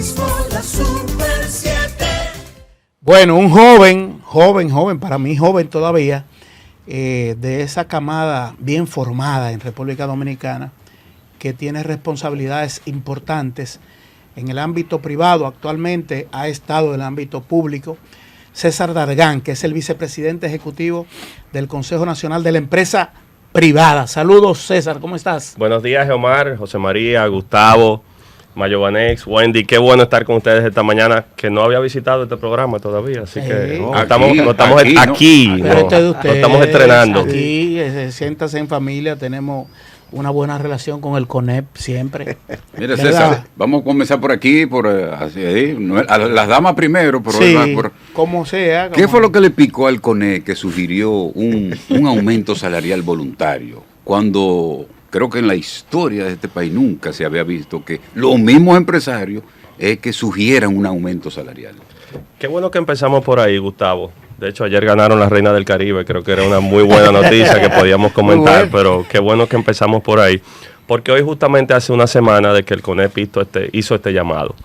mismo la Super 7. Bueno, un joven, para mí joven todavía, de esa camada bien formada en República Dominicana, que tiene responsabilidades importantes en el ámbito privado, actualmente ha estado en el ámbito público, César Dargán, que es el vicepresidente ejecutivo del Consejo Nacional de la Empresa Privada. Saludos, César, ¿cómo estás? Buenos días, Omar, José María, Gustavo, Mayobanex, Wendy, qué bueno estar con ustedes esta mañana, que no había visitado este programa todavía, así que no estamos estrenando. Aquí, siéntase en familia, tenemos una buena relación con el CONEP siempre. Mire, César, vamos a comenzar por aquí, a las damas primero, pero sí, como sea. ¿Qué fue lo que le picó al CONEP que sugirió un aumento salarial voluntario? Cuando creo que en la historia de este país nunca se había visto que los mismos empresarios que sugieran un aumento salarial. Qué bueno que empezamos por ahí, Gustavo. De hecho, ayer ganaron la Reina del Caribe, creo que era una muy buena noticia que podíamos comentar, pero qué bueno que empezamos por ahí, porque hoy justamente hace una semana de que el CONEP hizo este llamado.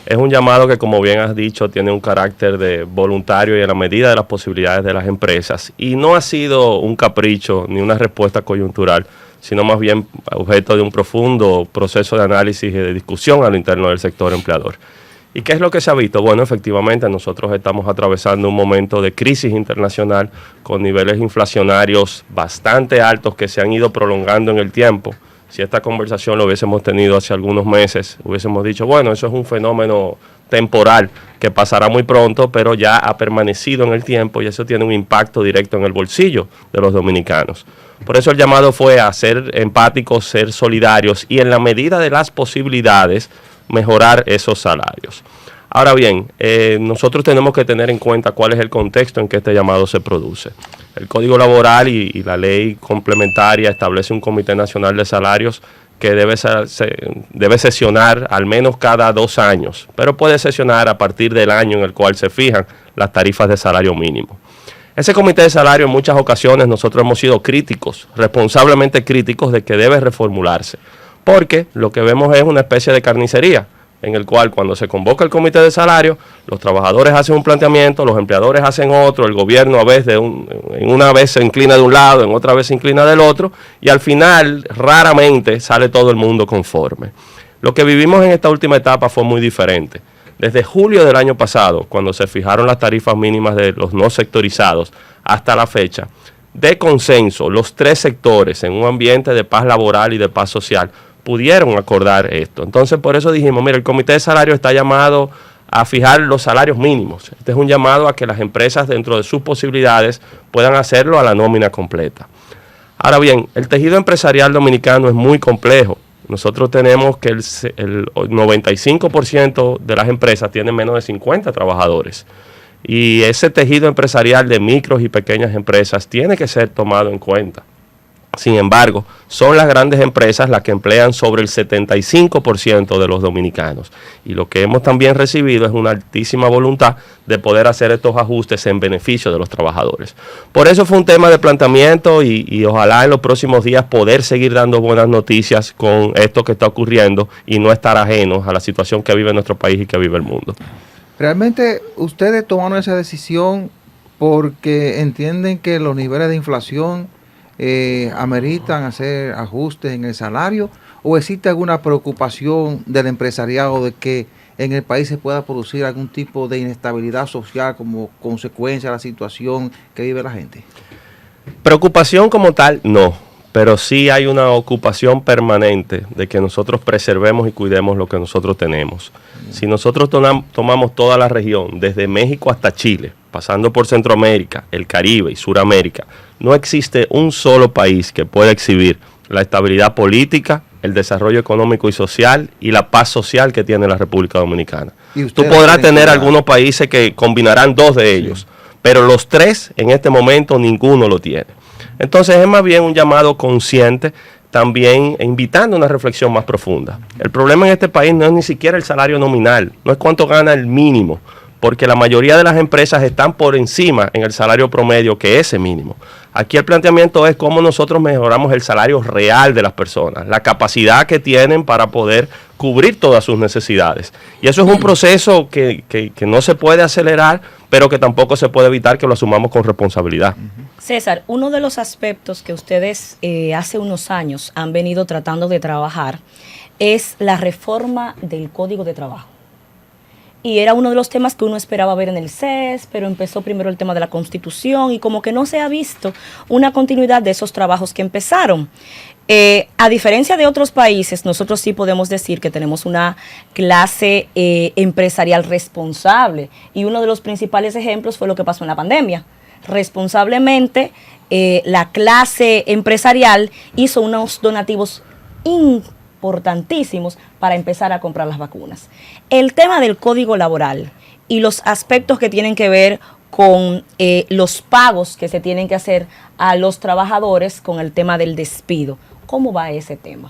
Es un llamado que, como bien has dicho, tiene un carácter de voluntario y a la medida de las posibilidades de las empresas, y no ha sido un capricho ni una respuesta coyuntural, sino más bien objeto de un profundo proceso de análisis y de discusión a lo interno del sector empleador. ¿Y qué es lo que se ha visto? Bueno, efectivamente nosotros estamos atravesando un momento de crisis internacional con niveles inflacionarios bastante altos que se han ido prolongando en el tiempo. Si esta conversación lo hubiésemos tenido hace algunos meses, hubiésemos dicho, bueno, eso es un fenómeno temporal que pasará muy pronto, pero ya ha permanecido en el tiempo y eso tiene un impacto directo en el bolsillo de los dominicanos. Por eso el llamado fue a ser empáticos, ser solidarios y en la medida de las posibilidades mejorar esos salarios. Ahora bien, nosotros tenemos que tener en cuenta cuál es el contexto en que este llamado se produce. El Código Laboral y la ley complementaria establece un Comité Nacional de Salarios que debe sesionar al menos cada 2 años, pero puede sesionar a partir del año en el cual se fijan las tarifas de salario mínimo. Ese comité de salario en muchas ocasiones nosotros hemos sido críticos, responsablemente críticos de que debe reformularse, porque lo que vemos es una especie de carnicería, en el cual cuando se convoca el comité de salario, los trabajadores hacen un planteamiento, los empleadores hacen otro, el gobierno a veces en una vez se inclina de un lado, en otra vez se inclina del otro, y al final raramente sale todo el mundo conforme. Lo que vivimos en esta última etapa fue muy diferente. Desde julio del año pasado, cuando se fijaron las tarifas mínimas de los no sectorizados, hasta la fecha, de consenso, los 3 sectores en un ambiente de paz laboral y de paz social pudieron acordar esto. Entonces, por eso dijimos, mira, el comité de salario está llamado a fijar los salarios mínimos. Este es un llamado a que las empresas, dentro de sus posibilidades, puedan hacerlo a la nómina completa. Ahora bien, el tejido empresarial dominicano es muy complejo. Nosotros tenemos que el 95% de las empresas tienen menos de 50 trabajadores. Y ese tejido empresarial de micros y pequeñas empresas tiene que ser tomado en cuenta. Sin embargo, son las grandes empresas las que emplean sobre el 75% de los dominicanos. Y lo que hemos también recibido es una altísima voluntad de poder hacer estos ajustes en beneficio de los trabajadores. Por eso fue un tema de planteamiento y ojalá en los próximos días poder seguir dando buenas noticias con esto que está ocurriendo y no estar ajenos a la situación que vive nuestro país y que vive el mundo. Realmente ustedes tomaron esa decisión porque entienden que los niveles de inflación ameritan hacer ajustes en el salario, o existe alguna preocupación del empresariado de que en el país se pueda producir algún tipo de inestabilidad social como consecuencia de la situación que vive la gente? Preocupación como tal, no, pero sí hay una ocupación permanente de que nosotros preservemos y cuidemos lo que nosotros tenemos. Si nosotros tomamos toda la región, desde México hasta Chile, pasando por Centroamérica, el Caribe y Suramérica, no existe un solo país que pueda exhibir la estabilidad política, el desarrollo económico y social y la paz social que tiene la República Dominicana. Tú podrás tener algunos países que combinarán 2 de ellos, pero los 3 en este momento ninguno lo tiene. Entonces es más bien un llamado consciente, también invitando a una reflexión más profunda. El problema en este país no es ni siquiera el salario nominal, no es cuánto gana el mínimo, porque la mayoría de las empresas están por encima en el salario promedio que ese mínimo. Aquí el planteamiento es cómo nosotros mejoramos el salario real de las personas, la capacidad que tienen para poder cubrir todas sus necesidades. Y eso es un proceso que no se puede acelerar, pero que tampoco se puede evitar que lo asumamos con responsabilidad. César, uno de los aspectos que ustedes hace unos años han venido tratando de trabajar es la reforma del Código de Trabajo. Y era uno de los temas que uno esperaba ver en el CES, pero empezó primero el tema de la Constitución y como que no se ha visto una continuidad de esos trabajos que empezaron. A diferencia de otros países, nosotros sí podemos decir que tenemos una clase empresarial responsable y uno de los principales ejemplos fue lo que pasó en la pandemia. Responsablemente, la clase empresarial hizo unos donativos importantísimos para empezar a comprar las vacunas. El tema del código laboral y los aspectos que tienen que ver con los pagos que se tienen que hacer a los trabajadores con el tema del despido. ¿Cómo va ese tema?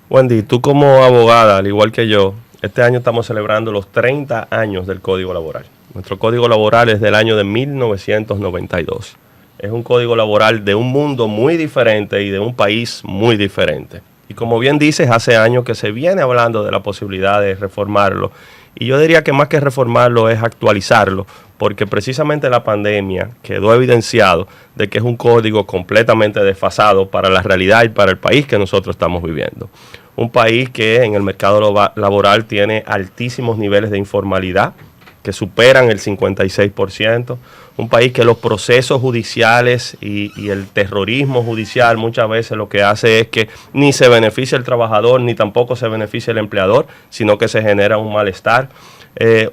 Wendy, tú como abogada, al igual que yo, este año estamos celebrando los 30 años del Código Laboral. Nuestro Código Laboral es del año de 1992. Es un código laboral de un mundo muy diferente y de un país muy diferente. Y como bien dices, hace años que se viene hablando de la posibilidad de reformarlo. Y yo diría que más que reformarlo es actualizarlo, porque precisamente la pandemia quedó evidenciado de que es un código completamente desfasado para la realidad y para el país que nosotros estamos viviendo. Un país que en el mercado laboral tiene altísimos niveles de informalidad, que superan el 56%, un país que los procesos judiciales y el terrorismo judicial muchas veces lo que hace es que ni se beneficia el trabajador, ni tampoco se beneficia el empleador, sino que se genera un malestar.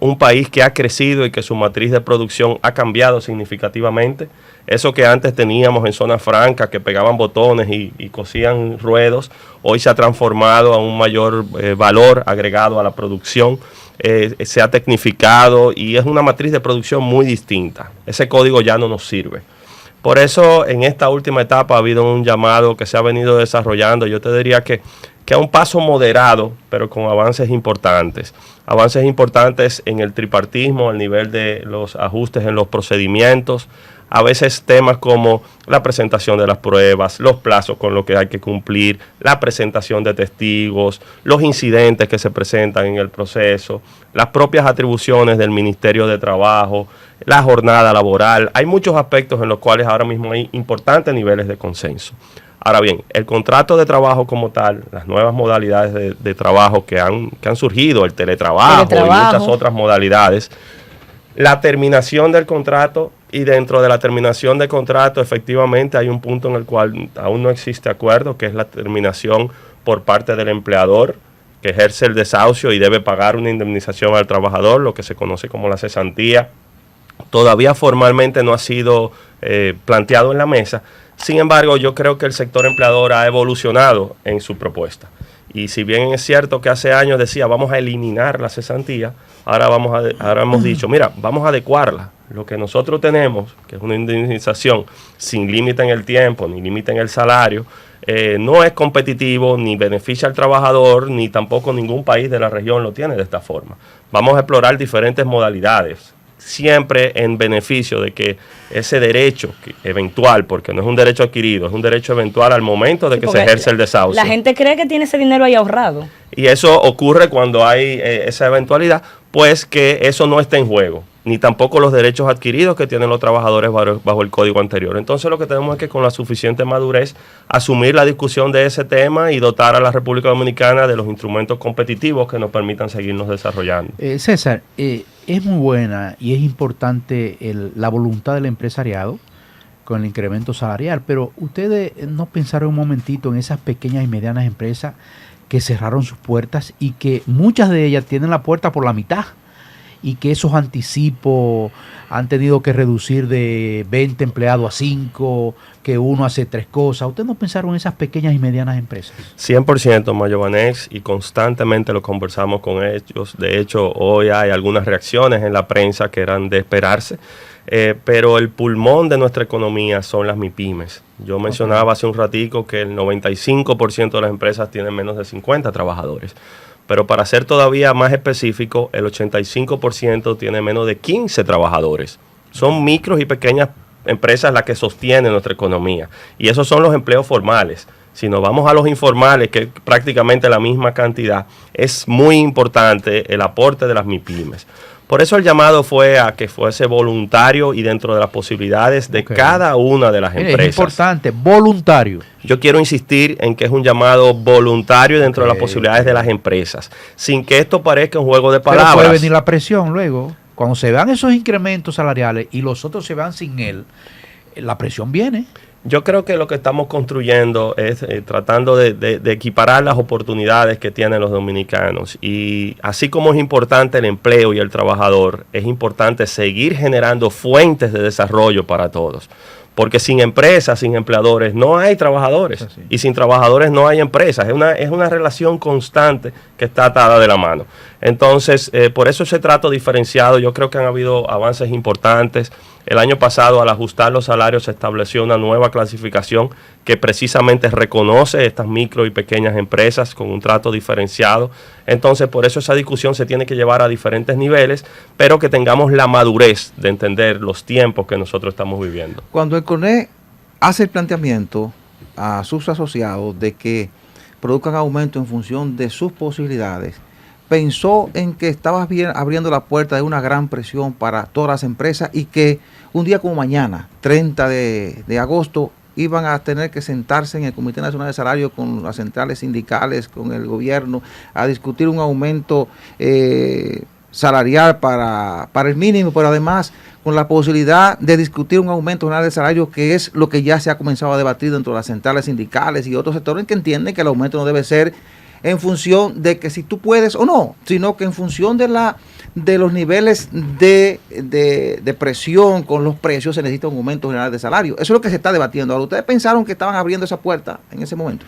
Un país que ha crecido y que su matriz de producción ha cambiado significativamente. Eso que antes teníamos en zonas francas, que pegaban botones y cosían ruedos, hoy se ha transformado a un mayor valor agregado a la producción. Se ha tecnificado y es una matriz de producción muy distinta. Ese código ya no nos sirve. Por eso, en esta última etapa ha habido un llamado que se ha venido desarrollando. Yo te diría que a un paso moderado, pero con avances importantes. Avances importantes en el tripartismo, al nivel de los ajustes en los procedimientos. A veces temas como la presentación de las pruebas, los plazos con los que hay que cumplir, la presentación de testigos, los incidentes que se presentan en el proceso, las propias atribuciones del Ministerio de Trabajo, la jornada laboral. Hay muchos aspectos en los cuales ahora mismo hay importantes niveles de consenso. Ahora bien, el contrato de trabajo como tal, las nuevas modalidades de trabajo que han surgido, el teletrabajo y muchas otras modalidades, la terminación del contrato, y dentro de la terminación del contrato efectivamente hay un punto en el cual aún no existe acuerdo, que es la terminación por parte del empleador que ejerce el desahucio y debe pagar una indemnización al trabajador, lo que se conoce como la cesantía. Todavía formalmente no ha sido planteado en la mesa. Sin embargo, yo creo que el sector empleador ha evolucionado en su propuesta. Y si bien es cierto que hace años decía vamos a eliminar la cesantía, ahora hemos dicho, mira, vamos a adecuarla. Lo que nosotros tenemos, que es una indemnización sin límite en el tiempo, ni límite en el salario, no es competitivo, ni beneficia al trabajador, ni tampoco ningún país de la región lo tiene de esta forma. Vamos a explorar diferentes modalidades, siempre en beneficio de que ese derecho eventual, porque no es un derecho adquirido, es un derecho eventual al momento de que se ejerce el desahucio. La gente cree que tiene ese dinero ahí ahorrado. Y eso ocurre cuando hay esa eventualidad, pues que eso no está en juego, ni tampoco los derechos adquiridos que tienen los trabajadores bajo el código anterior. Entonces lo que tenemos es que con la suficiente madurez asumir la discusión de ese tema y dotar a la República Dominicana de los instrumentos competitivos que nos permitan seguirnos desarrollando. César, es muy buena y es importante la voluntad del empresariado con el incremento salarial, pero ustedes no pensaron un momentito en esas pequeñas y medianas empresas que cerraron sus puertas y que muchas de ellas tienen la puerta por la mitad y que esos anticipos han tenido que reducir de 20 empleados a 5, que uno hace 3 cosas. ¿Ustedes no pensaron en esas pequeñas y medianas empresas? 100%, Mayobanex, y constantemente lo conversamos con ellos. De hecho, hoy hay algunas reacciones en la prensa que eran de esperarse, pero el pulmón de nuestra economía son las MIPYMES. Yo mencionaba hace un ratico que el 95% de las empresas tienen menos de 50 trabajadores. pero para ser todavía más específico, el 85% tiene menos de 15 trabajadores. Son micros y pequeñas empresas las que sostienen nuestra economía, y esos son los empleos formales. Si nos vamos a los informales, que es prácticamente la misma cantidad, es muy importante el aporte de las MIPYMES. Por eso el llamado fue a que fuese voluntario y dentro de las posibilidades de cada una de las empresas. Es importante, voluntario. Yo quiero insistir en que es un llamado voluntario dentro de las posibilidades de las empresas, sin que esto parezca un juego de palabras. Pero puede venir la presión luego. Cuando se vean esos incrementos salariales y los otros se van sin él, la presión viene. Yo creo que lo que estamos construyendo es tratando de equiparar las oportunidades que tienen los dominicanos, y así como es importante el empleo y el trabajador, es importante seguir generando fuentes de desarrollo para todos. Porque sin empresas, sin empleadores, no hay trabajadores. Y sin trabajadores no hay empresas. Es una relación constante que está atada de la mano. Entonces, por eso ese trato diferenciado, yo creo que han habido avances importantes. El año pasado, al ajustar los salarios, se estableció una nueva clasificación que precisamente reconoce estas micro y pequeñas empresas con un trato diferenciado. Entonces, por eso esa discusión se tiene que llevar a diferentes niveles, pero que tengamos la madurez de entender los tiempos que nosotros estamos viviendo. Cuando el CONE hace el planteamiento a sus asociados de que produzcan aumento en función de sus posibilidades, pensó en que estabas abriendo la puerta de una gran presión para todas las empresas y que un día como mañana, 30 de agosto, iban a tener que sentarse en el Comité Nacional de Salario con las centrales sindicales, con el gobierno, a discutir un aumento salarial para el mínimo, pero además con la posibilidad de discutir un aumento general de salario, que es lo que ya se ha comenzado a debatir dentro de las centrales sindicales y otros sectores que entienden que el aumento no debe ser en función de que si tú puedes o no, sino que en función de los niveles de presión con los precios se necesita un aumento general de salario. Eso es lo que se está debatiendo. Ahora, ¿ustedes pensaron que estaban abriendo esa puerta en ese momento?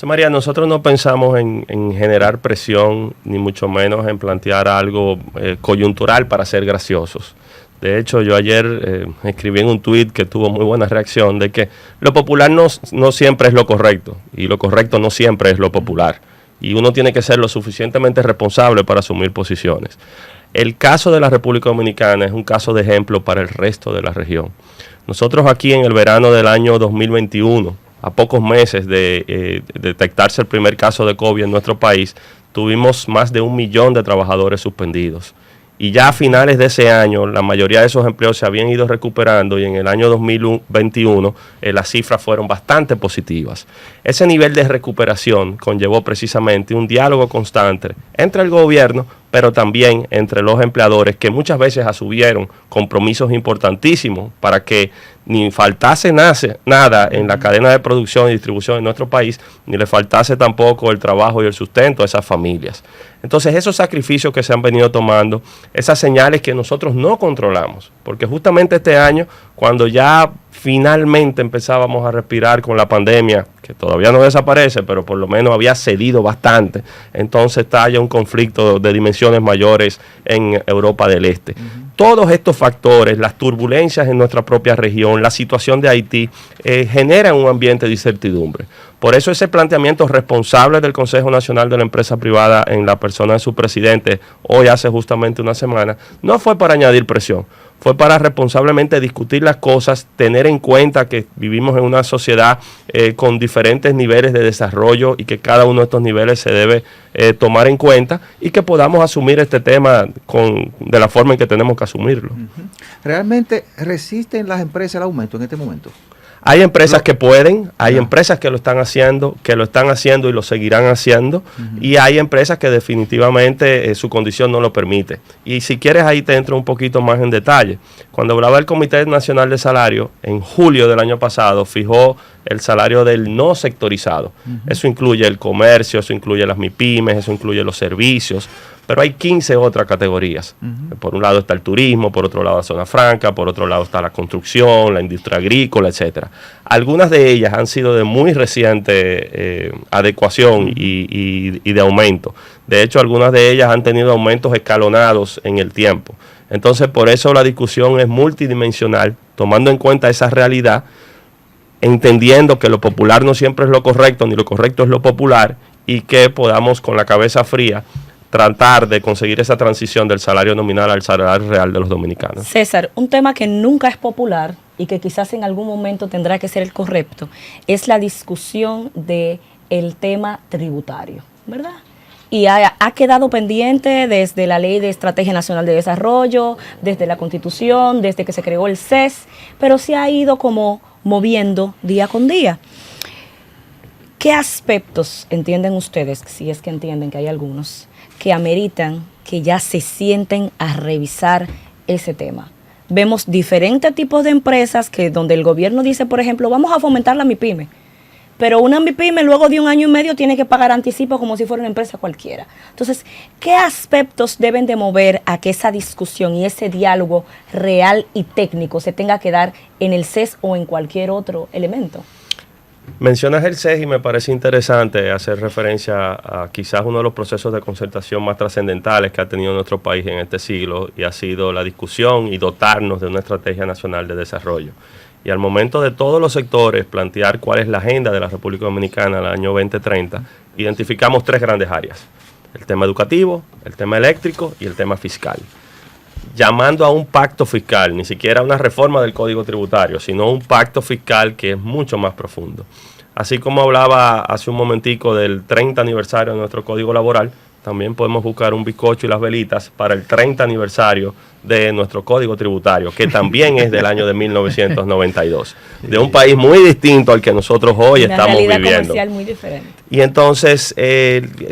María, nosotros no pensamos en generar presión, ni mucho menos en plantear algo coyuntural para ser graciosos. De hecho, yo ayer escribí en un tuit que tuvo muy buena reacción de que lo popular no siempre es lo correcto, y lo correcto no siempre es lo popular. Y uno tiene que ser lo suficientemente responsable para asumir posiciones. El caso de la República Dominicana es un caso de ejemplo para el resto de la región. Nosotros aquí en el verano del año 2021, a pocos meses de detectarse el primer caso de COVID en nuestro país, tuvimos más de 1 millón de trabajadores suspendidos. Y ya a finales de ese año, la mayoría de esos empleos se habían ido recuperando, y en el año 2021 las cifras fueron bastante positivas. Ese nivel de recuperación conllevó precisamente un diálogo constante entre el gobierno, pero también entre los empleadores, que muchas veces asumieron compromisos importantísimos para que ni faltase nada en la cadena de producción y distribución en nuestro país, ni le faltase tampoco el trabajo y el sustento a esas familias. Entonces, esos sacrificios que se han venido tomando, esas señales que nosotros no controlamos, porque justamente este año, cuando ya finalmente empezábamos a respirar con la pandemia, que todavía no desaparece, pero por lo menos había cedido bastante, entonces estalla un conflicto de dimensiones mayores en Europa del Este. Todos estos factores, las turbulencias en nuestra propia región, la situación de Haití, generan un ambiente de incertidumbre. Por eso ese planteamiento responsable del Consejo Nacional de la Empresa Privada, en la persona de su presidente, hoy hace justamente una semana, no fue para añadir presión, fue para responsablemente discutir las cosas, tener en cuenta que vivimos en una sociedad con diferentes niveles de desarrollo y que cada uno de estos niveles se debe tomar en cuenta, y que podamos asumir este tema de la forma en que tenemos que asumirlo. ¿Realmente resisten las empresas al aumento en este momento? Hay empresas que pueden, hay empresas que lo están haciendo y lo seguirán haciendo, y hay empresas que definitivamente su condición no lo permite. Y si quieres, ahí te entro un poquito más en detalle. Cuando hablaba el Comité Nacional de Salario, en julio del año pasado fijó el salario del no sectorizado. Eso incluye el comercio, eso incluye las MIPYMES, eso incluye los servicios, pero hay 15 otras categorías. Por un lado está el turismo, por otro lado la zona franca, por otro lado está la construcción, la industria agrícola, etcétera. Algunas de ellas han sido de muy reciente adecuación y de aumento. De hecho, algunas de ellas han tenido aumentos escalonados en el tiempo. Entonces, por eso la discusión es multidimensional, tomando en cuenta esa realidad, entendiendo que lo popular no siempre es lo correcto, ni lo correcto es lo popular, y que podamos con la cabeza fría tratar de conseguir esa transición del salario nominal al salario real de los dominicanos. César, un tema que nunca es popular y que quizás en algún momento tendrá que ser el correcto, es la discusión del tema tributario, ¿verdad? Y ha quedado pendiente desde la Ley de Estrategia Nacional de Desarrollo, desde la Constitución, desde que se creó el CES, pero se ha ido como moviendo día con día. ¿Qué aspectos entienden ustedes, si es que entienden que hay algunos, que ameritan que ya se sienten a revisar ese tema? Vemos diferentes tipos de empresas que donde el gobierno dice, por ejemplo, vamos a fomentar la MIPYME, pero una MIPYME luego de 1 año y medio tiene que pagar anticipo como si fuera una empresa cualquiera. Entonces, ¿qué aspectos deben de mover a que esa discusión y ese diálogo real y técnico se tenga que dar en el CES o en cualquier otro elemento? Mencionas el CES y me parece interesante hacer referencia a quizás uno de los procesos de concertación más trascendentales que ha tenido nuestro país en este siglo, y ha sido la discusión y dotarnos de una estrategia nacional de desarrollo. Y al momento de todos los sectores plantear cuál es la agenda de la República Dominicana al año 2030, identificamos 3 grandes áreas: el tema educativo, el tema eléctrico y el tema fiscal. Llamando a un pacto fiscal, ni siquiera una reforma del Código Tributario, sino un pacto fiscal que es mucho más profundo. Así como hablaba hace un momentico del 30 aniversario de nuestro Código Laboral, también podemos buscar un bizcocho y las velitas para el 30 aniversario de nuestro Código Tributario, que también es del año de 1992, de un país muy distinto al que nosotros hoy estamos viviendo. Una realidad comercial muy diferente. Y entonces,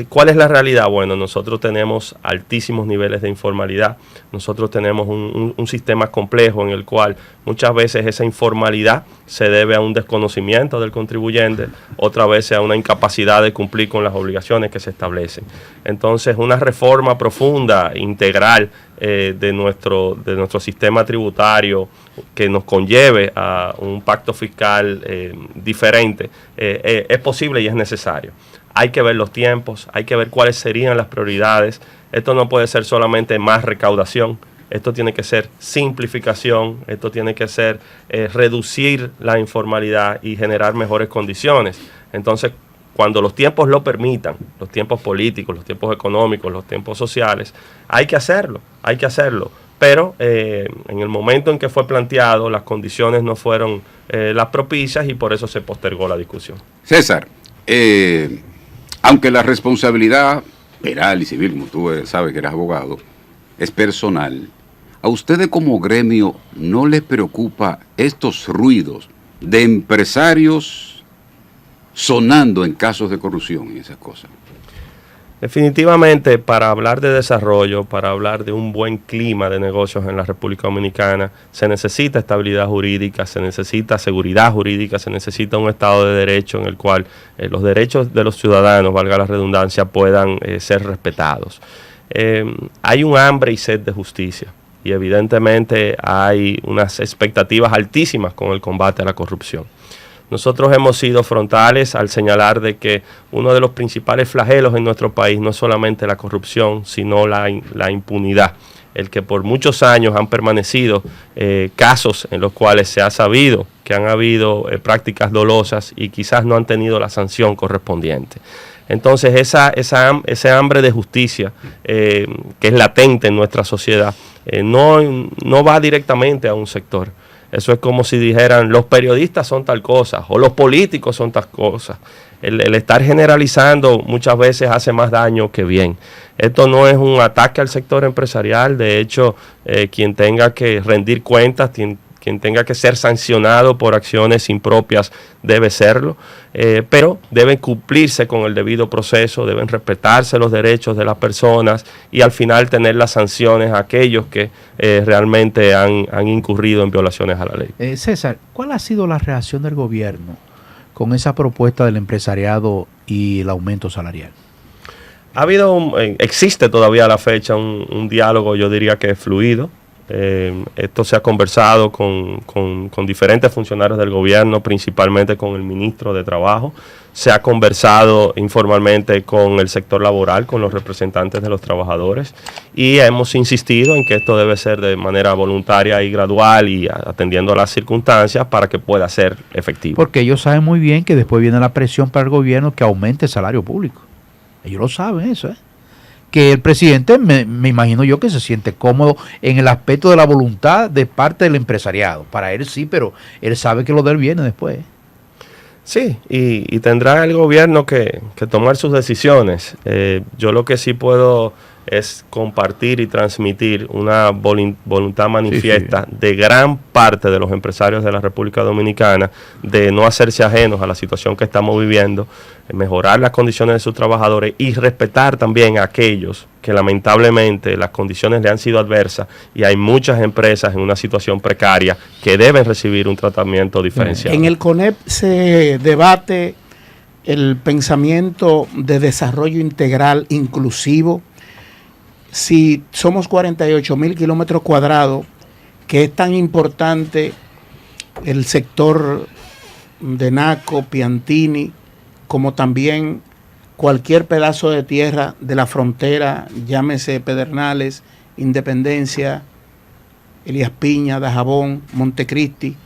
¿cuál es la realidad? Bueno, nosotros tenemos altísimos niveles de informalidad, nosotros tenemos un sistema complejo en el cual muchas veces esa informalidad se debe a un desconocimiento del contribuyente, otras veces a una incapacidad de cumplir con las obligaciones que se establecen. Entonces, una reforma profunda, integral, de nuestro sistema tributario que nos conlleve a un pacto fiscal diferente es posible y es necesario. Hay que ver los tiempos, hay que ver cuáles serían las prioridades. Esto no puede ser solamente más recaudación, esto tiene que ser simplificación, esto tiene que ser reducir la informalidad y generar mejores condiciones. Entonces, cuando los tiempos lo permitan, los tiempos políticos, los tiempos económicos, los tiempos sociales, hay que hacerlo. Pero en el momento en que fue planteado, las condiciones no fueron las propicias y por eso se postergó la discusión. César, aunque la responsabilidad penal y civil, como tú sabes que eres abogado, es personal, ¿a ustedes como gremio no les preocupa estos ruidos de empresarios sonando en casos de corrupción y esas cosas? Definitivamente, para hablar de desarrollo, para hablar de un buen clima de negocios en la República Dominicana, se necesita estabilidad jurídica, se necesita seguridad jurídica, se necesita un Estado de Derecho en el cual los derechos de los ciudadanos, valga la redundancia, puedan ser respetados. Hay un hambre y sed de justicia y evidentemente hay unas expectativas altísimas con el combate a la corrupción. Nosotros hemos sido frontales al señalar de que uno de los principales flagelos en nuestro país no es solamente la corrupción, sino la impunidad. El que por muchos años han permanecido casos en los cuales se ha sabido que han habido prácticas dolosas y quizás no han tenido la sanción correspondiente. Entonces ese hambre de justicia que es latente en nuestra sociedad no va directamente a un sector. Eso es como si dijeran los periodistas son tal cosa o los políticos son tal cosa. El estar generalizando muchas veces hace más daño que bien. Esto no es un ataque al sector empresarial. De hecho, quien tenga que rendir cuentas, quien tenga que ser sancionado por acciones impropias debe serlo, pero deben cumplirse con el debido proceso, deben respetarse los derechos de las personas y al final tener las sanciones a aquellos que realmente han incurrido en violaciones a la ley. César, ¿cuál ha sido la reacción del gobierno con esa propuesta del empresariado y el aumento salarial? Existe todavía a la fecha un diálogo, yo diría que fluido. Esto se ha conversado con diferentes funcionarios del gobierno, principalmente con el ministro de Trabajo. Se ha conversado informalmente con el sector laboral, con los representantes de los trabajadores y hemos insistido en que esto debe ser de manera voluntaria y gradual y atendiendo a las circunstancias para que pueda ser efectivo. Porque ellos saben muy bien que después viene la presión para el gobierno que aumente el salario público. Ellos lo saben eso, que el presidente, me imagino yo que se siente cómodo en el aspecto de la voluntad de parte del empresariado. Para él sí, pero él sabe que lo de él viene después. Sí, y tendrá el gobierno que tomar sus decisiones. Yo lo que sí puedo es compartir y transmitir una voluntad manifiesta de gran parte de los empresarios de la República Dominicana de no hacerse ajenos a la situación que estamos viviendo, mejorar las condiciones de sus trabajadores y respetar también a aquellos que lamentablemente las condiciones le han sido adversas y hay muchas empresas en una situación precaria que deben recibir un tratamiento diferenciado. En el CONEP se debate el pensamiento de desarrollo integral inclusivo. Si somos 48,000 kilómetros cuadrados, que es tan importante el sector de Naco, Piantini, como también cualquier pedazo de tierra de la frontera, llámese Pedernales, Independencia, Elías Piña, Dajabón, Montecristi,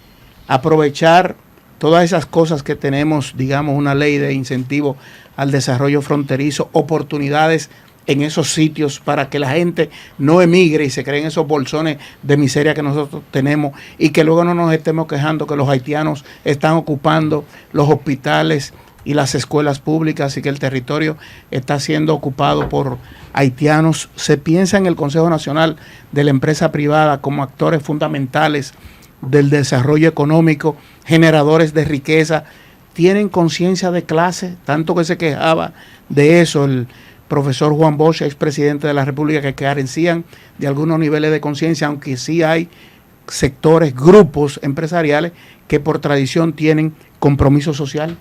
aprovechar todas esas cosas que tenemos, digamos, una ley de incentivo al desarrollo fronterizo, oportunidades en esos sitios para que la gente no emigre y se creen esos bolsones de miseria que nosotros tenemos y que luego no nos estemos quejando que los haitianos están ocupando los hospitales y las escuelas públicas y que el territorio está siendo ocupado por haitianos. Se piensa en el Consejo Nacional de la Empresa Privada como actores fundamentales del desarrollo económico, generadores de riqueza. Tienen conciencia de clase, tanto que se quejaba de eso el profesor Juan Bosch, expresidente de la República, que carecían de algunos niveles de conciencia, aunque sí hay sectores, grupos empresariales que por tradición tienen compromiso social.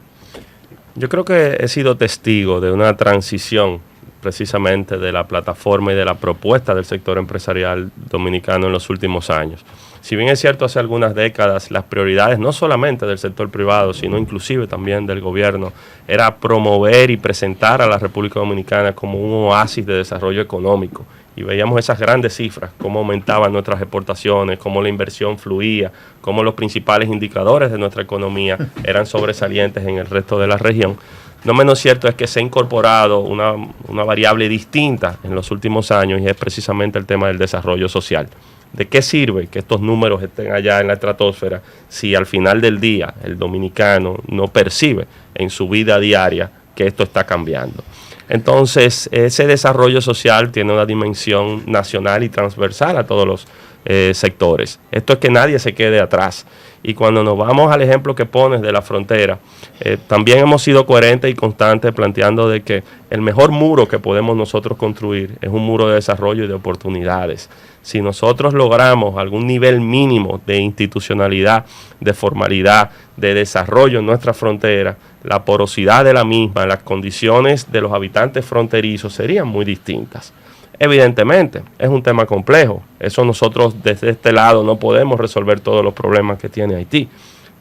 Yo creo que he sido testigo de una transición precisamente de la plataforma y de la propuesta del sector empresarial dominicano en los últimos años. Si bien es cierto, hace algunas décadas las prioridades no solamente del sector privado, sino inclusive también del gobierno, era promover y presentar a la República Dominicana como un oasis de desarrollo económico. Y veíamos esas grandes cifras, cómo aumentaban nuestras exportaciones, cómo la inversión fluía, cómo los principales indicadores de nuestra economía eran sobresalientes en el resto de la región. No menos cierto es que se ha incorporado una variable distinta en los últimos años y es precisamente el tema del desarrollo social. ¿De qué sirve que estos números estén allá en la estratosfera si al final del día el dominicano no percibe en su vida diaria que esto está cambiando? Entonces, ese desarrollo social tiene una dimensión nacional y transversal a todos los sectores. Esto es que nadie se quede atrás. Y cuando nos vamos al ejemplo que pones de la frontera, también hemos sido coherentes y constantes planteando de que el mejor muro que podemos nosotros construir es un muro de desarrollo y de oportunidades. Si nosotros logramos algún nivel mínimo de institucionalidad, de formalidad, de desarrollo en nuestra frontera, la porosidad de la misma, las condiciones de los habitantes fronterizos serían muy distintas. Evidentemente, es un tema complejo. Eso nosotros desde este lado no podemos resolver todos los problemas que tiene Haití.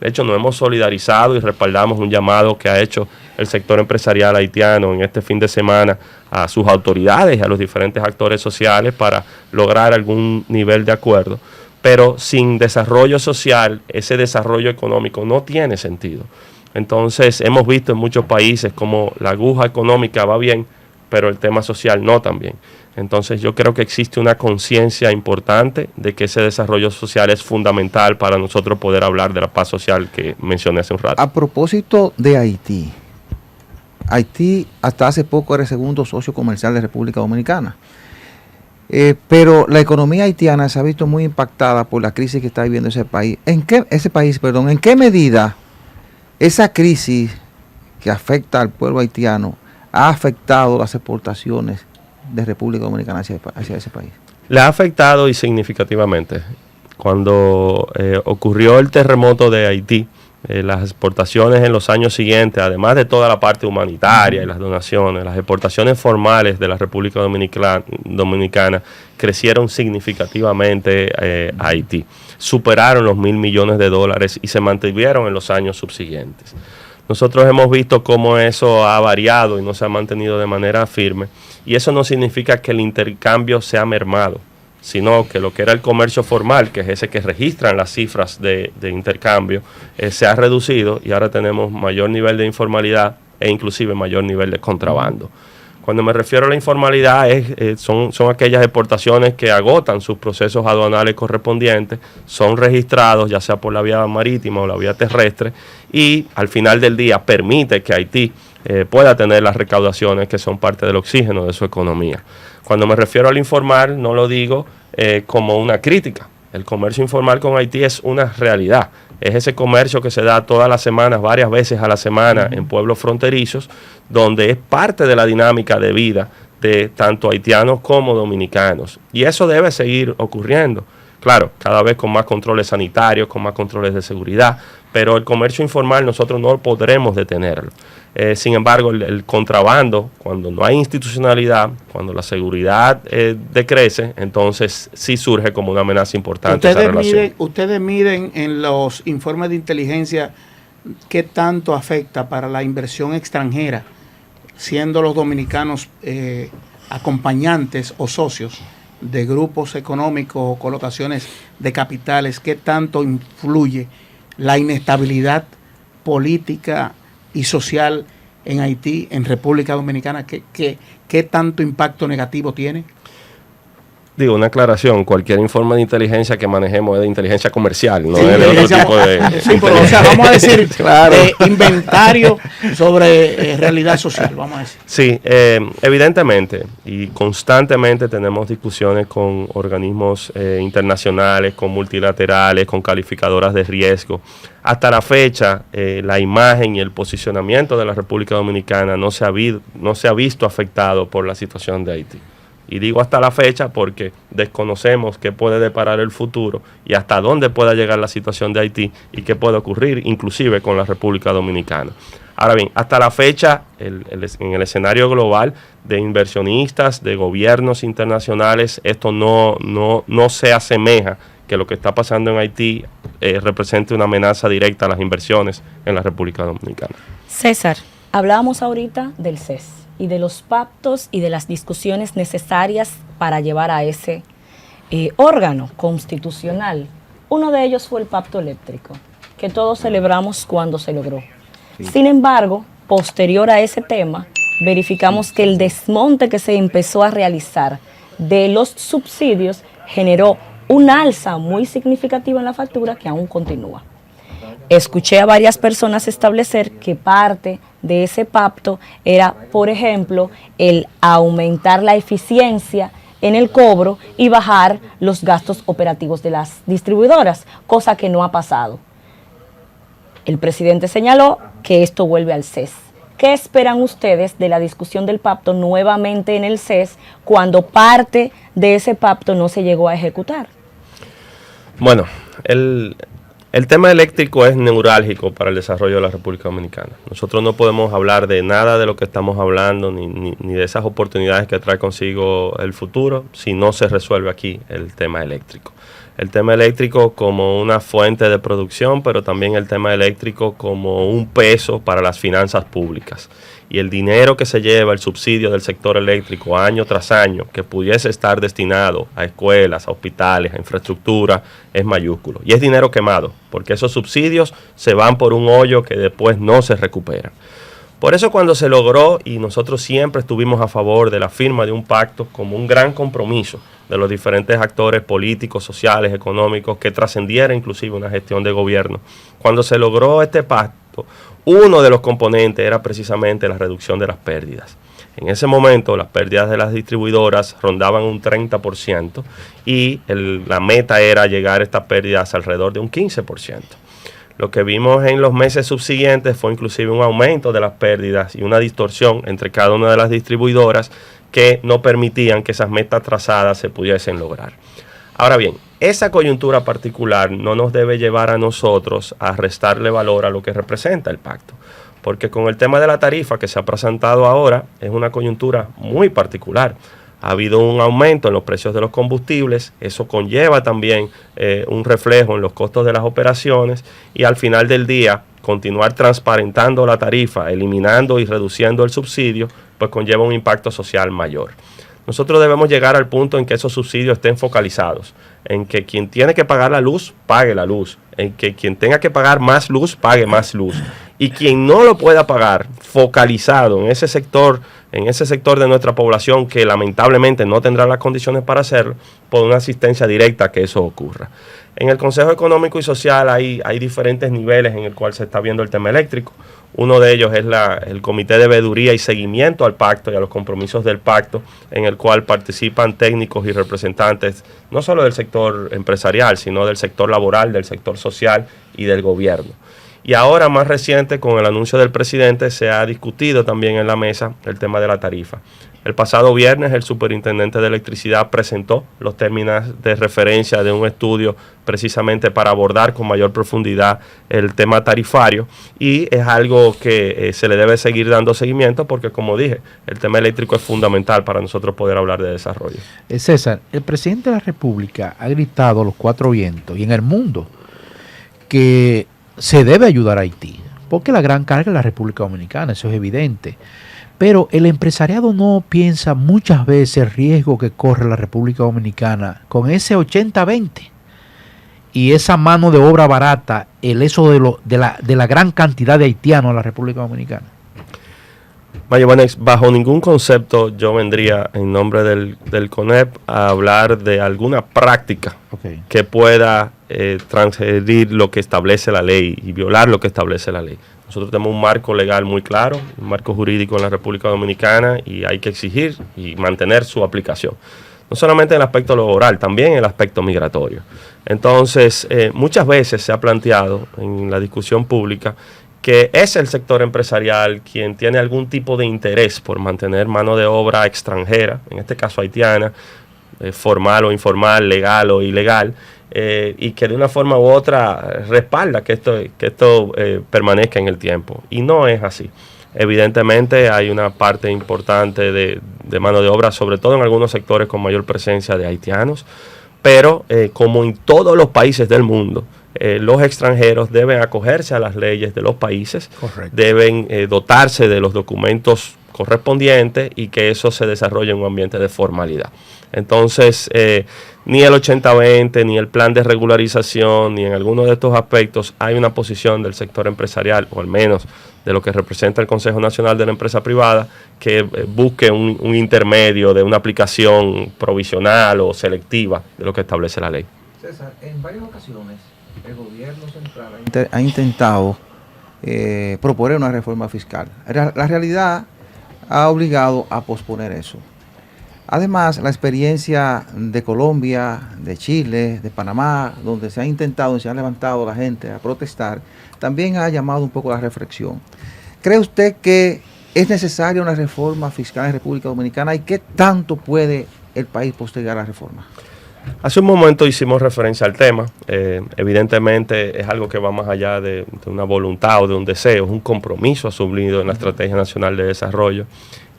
De hecho, nos hemos solidarizado y respaldamos un llamado que ha hecho el sector empresarial haitiano en este fin de semana a sus autoridades y a los diferentes actores sociales para lograr algún nivel de acuerdo. Pero sin desarrollo social, ese desarrollo económico no tiene sentido. Entonces, hemos visto en muchos países como la aguja económica va bien, pero el tema social no también. Entonces yo creo que existe una conciencia importante de que ese desarrollo social es fundamental para nosotros poder hablar de la paz social que mencioné hace un rato. A propósito de Haití, Haití hasta hace poco era el segundo socio comercial de República Dominicana. Pero la economía haitiana se ha visto muy impactada por la crisis que está viviendo ese país. ¿En qué medida esa crisis que afecta al pueblo haitiano ha afectado las exportaciones de República Dominicana hacia ese país? Le ha afectado y significativamente. Cuando ocurrió el terremoto de Haití, las exportaciones en los años siguientes, además de toda la parte humanitaria y las donaciones, las exportaciones formales de la República Dominicana crecieron significativamente a Haití. Superaron los $1.000 millones y se mantuvieron en los años subsiguientes. Nosotros hemos visto cómo eso ha variado y no se ha mantenido de manera firme, y eso no significa que el intercambio se ha mermado, sino que lo que era el comercio formal, que es ese que registran las cifras de intercambio, se ha reducido y ahora tenemos mayor nivel de informalidad e inclusive mayor nivel de contrabando. Cuando me refiero a la informalidad, son aquellas exportaciones que agotan sus procesos aduanales correspondientes, son registrados ya sea por la vía marítima o la vía terrestre, y al final del día permite que Haití pueda tener las recaudaciones que son parte del oxígeno de su economía. Cuando me refiero al informal, no lo digo como una crítica. El comercio informal con Haití es una realidad. Es ese comercio que se da todas las semanas, varias veces a la semana, en pueblos fronterizos, donde es parte de la dinámica de vida de tanto haitianos como dominicanos. Y eso debe seguir ocurriendo. Claro, cada vez con más controles sanitarios, con más controles de seguridad, pero el comercio informal nosotros no podremos detenerlo. Sin embargo, el contrabando, cuando no hay institucionalidad, cuando la seguridad decrece, entonces sí surge como una amenaza importante esa relación. Ustedes miden en los informes de inteligencia qué tanto afecta para la inversión extranjera, siendo los dominicanos acompañantes o socios de grupos económicos o colocaciones de capitales, qué tanto influye la inestabilidad política y social en Haití, en República Dominicana, ¿qué tanto impacto negativo tiene? Digo, una aclaración, cualquier informe de inteligencia que manejemos es de inteligencia comercial, no Sí, es de otro tipo de... Sí, pero o sea, vamos a decir, Claro. inventario sobre realidad social, vamos a decir. Sí, evidentemente y constantemente tenemos discusiones con organismos internacionales, con multilaterales, con calificadoras de riesgo. Hasta la fecha, la imagen y el posicionamiento de la República Dominicana no se ha visto afectado por la situación de Haití. Y digo hasta la fecha porque desconocemos qué puede deparar el futuro y hasta dónde pueda llegar la situación de Haití y qué puede ocurrir inclusive con la República Dominicana. Ahora bien, hasta la fecha, en el escenario global de inversionistas, de gobiernos internacionales, esto no se asemeja que lo que está pasando en Haití represente una amenaza directa a las inversiones en la República Dominicana. César, hablábamos ahorita del CES y de los pactos y de las discusiones necesarias para llevar a ese órgano constitucional. Uno de ellos fue el pacto eléctrico, que todos celebramos cuando se logró. Sí. Sin embargo, posterior a ese tema, verificamos que el desmonte que se empezó a realizar de los subsidios generó un alza muy significativa en la factura que aún continúa. Escuché a varias personas establecer que parte de ese pacto era, por ejemplo, el aumentar la eficiencia en el cobro y bajar los gastos operativos de las distribuidoras, cosa que no ha pasado. El presidente señaló que esto vuelve al CES. ¿Qué esperan ustedes de la discusión del pacto nuevamente en el CES cuando parte de ese pacto no se llegó a ejecutar? Bueno, el tema eléctrico es neurálgico para el desarrollo de la República Dominicana. Nosotros no podemos hablar de nada de lo que estamos hablando, ni de esas oportunidades que trae consigo el futuro, si no se resuelve aquí el tema eléctrico. El tema eléctrico como una fuente de producción, pero también el tema eléctrico como un peso para las finanzas públicas. Y el dinero que se lleva, el subsidio del sector eléctrico año tras año, que pudiese estar destinado a escuelas, a hospitales, a infraestructura, es mayúsculo. Y es dinero quemado, porque esos subsidios se van por un hoyo que después no se recupera. Por eso cuando se logró, y nosotros siempre estuvimos a favor de la firma de un pacto como un gran compromiso de los diferentes actores políticos, sociales, económicos, que trascendiera inclusive una gestión de gobierno. Cuando se logró este pacto, uno de los componentes era precisamente la reducción de las pérdidas. En ese momento las pérdidas de las distribuidoras rondaban un 30% y la meta era llegar a estas pérdidas alrededor de un 15%. Lo que vimos en los meses subsiguientes fue inclusive un aumento de las pérdidas y una distorsión entre cada una de las distribuidoras que no permitían que esas metas trazadas se pudiesen lograr. Ahora bien, esa coyuntura particular no nos debe llevar a nosotros a restarle valor a lo que representa el pacto, porque con el tema de la tarifa que se ha presentado ahora es una coyuntura muy particular. Ha habido un aumento en los precios de los combustibles, eso conlleva también un reflejo en los costos de las operaciones y al final del día continuar transparentando la tarifa, eliminando y reduciendo el subsidio, pues conlleva un impacto social mayor. Nosotros debemos llegar al punto en que esos subsidios estén focalizados, en que quien tiene que pagar la luz, pague la luz, en que quien tenga que pagar más luz, pague más luz. Y quien no lo pueda pagar, focalizado en ese sector de nuestra población que lamentablemente no tendrá las condiciones para hacerlo, por una asistencia directa a que eso ocurra. En el Consejo Económico y Social hay diferentes niveles en el cual se está viendo el tema eléctrico. Uno de ellos es el Comité de Veeduría y Seguimiento al Pacto y a los compromisos del Pacto, en el cual participan técnicos y representantes no solo del sector empresarial, sino del sector laboral, del sector social y del gobierno. Y ahora, más reciente, con el anuncio del presidente, se ha discutido también en la mesa el tema de la tarifa. El pasado viernes, el superintendente de electricidad presentó los términos de referencia de un estudio precisamente para abordar con mayor profundidad el tema tarifario, y es algo que se le debe seguir dando seguimiento porque, como dije, el tema eléctrico es fundamental para nosotros poder hablar de desarrollo. César, el presidente de la República ha gritado a los cuatro vientos y en el mundo que se debe ayudar a Haití, porque la gran carga es la República Dominicana, eso es evidente. Pero el empresariado no piensa muchas veces el riesgo que corre la República Dominicana con ese 80-20 y esa mano de obra barata, eso de la gran cantidad de haitianos a la República Dominicana. Mayobanex, bajo ningún concepto yo vendría en nombre del CONEP a hablar de alguna práctica que pueda transgredir lo que establece la ley y violar lo que establece la ley. Nosotros tenemos un marco legal muy claro, un marco jurídico en la República Dominicana, y hay que exigir y mantener su aplicación. No solamente en el aspecto laboral, también en el aspecto migratorio. Entonces, muchas veces se ha planteado en la discusión pública que es el sector empresarial quien tiene algún tipo de interés por mantener mano de obra extranjera, en este caso haitiana, formal o informal, legal o ilegal, y que de una forma u otra respalda que esto permanezca en el tiempo. Y no es así. Evidentemente hay una parte importante de mano de obra, sobre todo en algunos sectores con mayor presencia de haitianos, pero como en todos los países del mundo, los extranjeros deben acogerse a las leyes de los países. Correcto. Deben dotarse de los documentos correspondientes y que eso se desarrolle en un ambiente de formalidad. Entonces, ni el 80-20, ni el plan de regularización, ni en alguno de estos aspectos hay una posición del sector empresarial, o al menos de lo que representa el Consejo Nacional de la Empresa Privada, que busque un intermedio de una aplicación provisional o selectiva de lo que establece la ley. César, en varias ocasiones el gobierno central ha intentado proponer una reforma fiscal. La realidad ha obligado a posponer eso. Además, la experiencia de Colombia, de Chile, de Panamá, donde se ha intentado, se ha levantado la gente a protestar, también ha llamado un poco la reflexión. ¿Cree usted que es necesaria una reforma fiscal en República Dominicana y qué tanto puede el país postergar la reforma? Hace un momento hicimos referencia al tema. Evidentemente es algo que va más allá de una voluntad o de un deseo, es un compromiso asumido en la Estrategia Nacional de Desarrollo,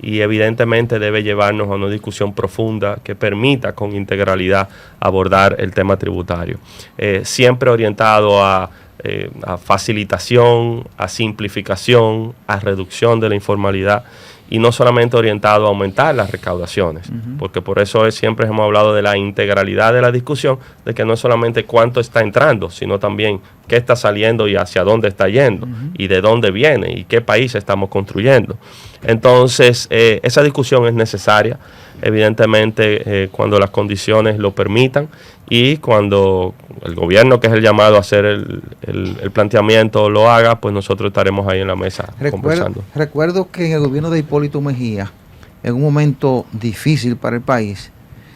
y evidentemente debe llevarnos a una discusión profunda que permita con integralidad abordar el tema tributario, siempre orientado a facilitación, a simplificación, a reducción de la informalidad, y no solamente orientado a aumentar las recaudaciones, porque por eso siempre hemos hablado de la integralidad de la discusión, de que no es solamente cuánto está entrando, sino también qué está saliendo y hacia dónde está yendo, y de dónde viene, y qué país estamos construyendo. Entonces, esa discusión es necesaria, evidentemente, cuando las condiciones lo permitan, y cuando el gobierno, que es el llamado a hacer el planteamiento, lo haga, pues nosotros estaremos ahí en la mesa conversando. Recuerdo que en el gobierno de Hipólito Mejía, en un momento difícil para el país,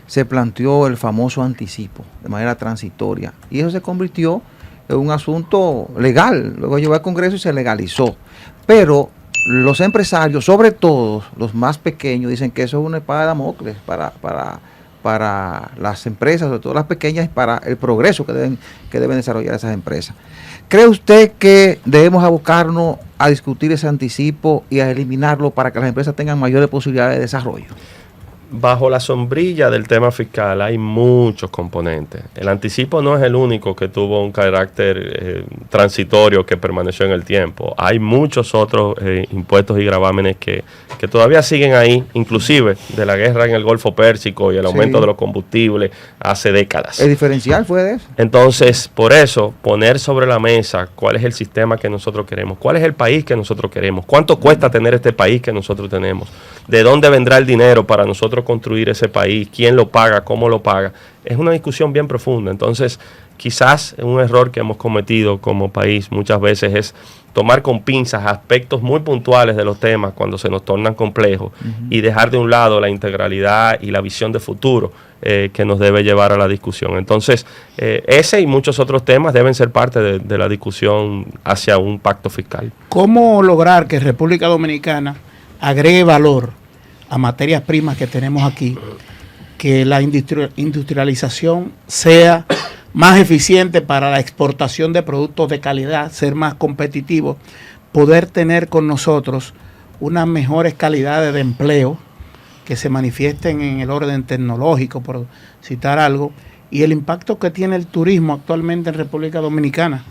se planteó el famoso anticipo de manera transitoria, y eso se convirtió en un asunto legal. Luego llegó al Congreso y se legalizó. Pero los empresarios, sobre todo los más pequeños, dicen que eso es una espada de Damocles para las empresas, sobre todo las pequeñas, y para el progreso que deben desarrollar esas empresas. ¿Cree usted que debemos abocarnos a discutir ese anticipo y a eliminarlo para que las empresas tengan mayores posibilidades de desarrollo? bajo la sombrilla del tema fiscal hay muchos componentes. El anticipo no es el único que tuvo un carácter transitorio que permaneció en el tiempo. Hay muchos otros impuestos y gravámenes que todavía siguen ahí, inclusive de la guerra en el Golfo Pérsico y el aumento de los combustibles hace décadas. ¿El diferencial fue de eso? Entonces, por eso, poner sobre la mesa cuál es el sistema que nosotros queremos, cuál es el país que nosotros queremos, cuánto cuesta tener este país que nosotros tenemos, de dónde vendrá el dinero para nosotros construir ese país, quién lo paga, cómo lo paga, es una discusión bien profunda. Entonces, quizás un error que hemos cometido como país muchas veces es tomar con pinzas aspectos muy puntuales de los temas cuando se nos tornan complejos y dejar de un lado la integralidad y la visión de futuro que nos debe llevar a la discusión. Entonces, ese y muchos otros temas deben ser parte de la discusión hacia un pacto fiscal. ¿Cómo lograr que República Dominicana agregue valor a materias primas que tenemos aquí, que la industrialización sea más eficiente para la exportación de productos de calidad, ser más competitivo, poder tener con nosotros unas mejores calidades de empleo que se manifiesten en el orden tecnológico, por citar algo, y el impacto que tiene el turismo actualmente en República Dominicana?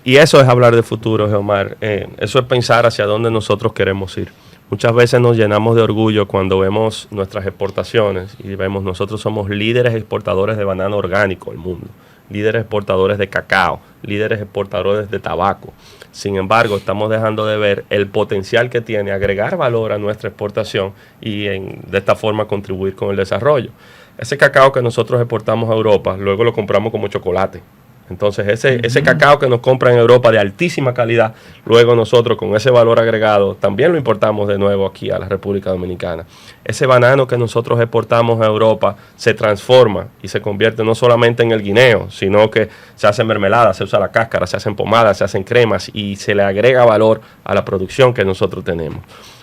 Y eso es hablar de futuro, Geomar. Eso es pensar hacia dónde nosotros queremos ir. Muchas veces nos llenamos de orgullo cuando vemos nuestras exportaciones y vemos nosotros somos líderes exportadores de banano orgánico del mundo, líderes exportadores de cacao, líderes exportadores de tabaco. Sin embargo, estamos dejando de ver el potencial que tiene agregar valor a nuestra exportación y de esta forma contribuir con el desarrollo. Ese cacao que nosotros exportamos a Europa, luego lo compramos como chocolate. Entonces ese cacao que nos compra en Europa de altísima calidad, luego nosotros con ese valor agregado también lo importamos de nuevo aquí a la República Dominicana. Ese banano que nosotros exportamos a Europa se transforma y se convierte no solamente en el guineo, sino que se hace mermelada, se usa la cáscara, se hacen pomadas, se hacen cremas y se le agrega valor a la producción que nosotros tenemos.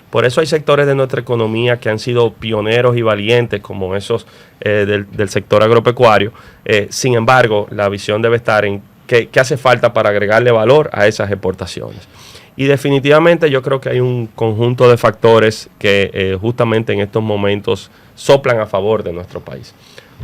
Por eso hay sectores de nuestra economía que han sido pioneros y valientes, como esos del sector agropecuario. Sin embargo, la visión debe estar en qué hace falta para agregarle valor a esas exportaciones. Y definitivamente yo creo que hay un conjunto de factores que justamente en estos momentos soplan a favor de nuestro país.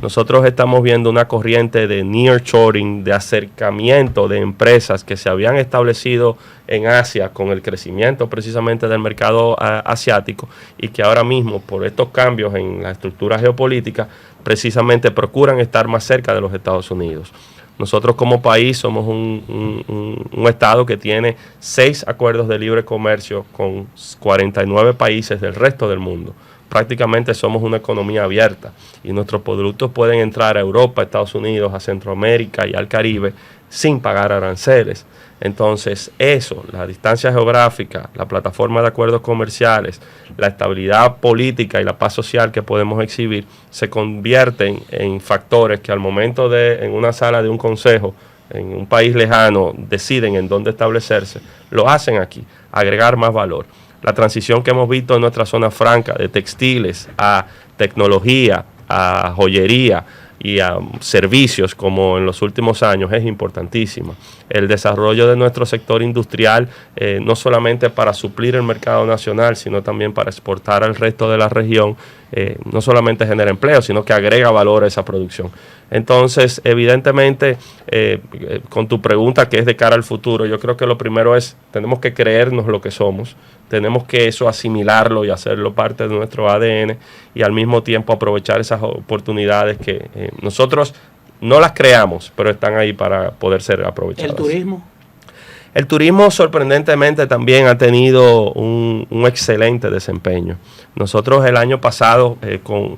Nosotros estamos viendo una corriente de nearshoring, de acercamiento de empresas que se habían establecido en Asia con el crecimiento precisamente del mercado asiático y que ahora mismo por estos cambios en la estructura geopolítica precisamente procuran estar más cerca de los Estados Unidos. Nosotros como país somos un estado que tiene 6 acuerdos de libre comercio con 49 países del resto del mundo. Prácticamente somos una economía abierta y nuestros productos pueden entrar a Europa, a Estados Unidos, a Centroamérica y al Caribe sin pagar aranceles. Entonces eso, la distancia geográfica, la plataforma de acuerdos comerciales, la estabilidad política y la paz social que podemos exhibir se convierten en factores que al momento de, en una sala de un consejo, en un país lejano, deciden en dónde establecerse, lo hacen aquí, agregar más valor. La transición que hemos visto en nuestra zona franca de textiles a tecnología, a joyería y a servicios como en los últimos años es importantísima. El desarrollo de nuestro sector industrial, no solamente para suplir el mercado nacional, sino también para exportar al resto de la región, no solamente genera empleo, sino que agrega valor a esa producción. Entonces, evidentemente, con tu pregunta que es de cara al futuro, yo creo que lo primero es, tenemos que creernos lo que somos, tenemos que eso asimilarlo y hacerlo parte de nuestro ADN y al mismo tiempo aprovechar esas oportunidades que nosotros no las creamos, pero están ahí para poder ser aprovechadas. ¿El turismo? El turismo sorprendentemente también ha tenido un excelente desempeño. Nosotros el año pasado,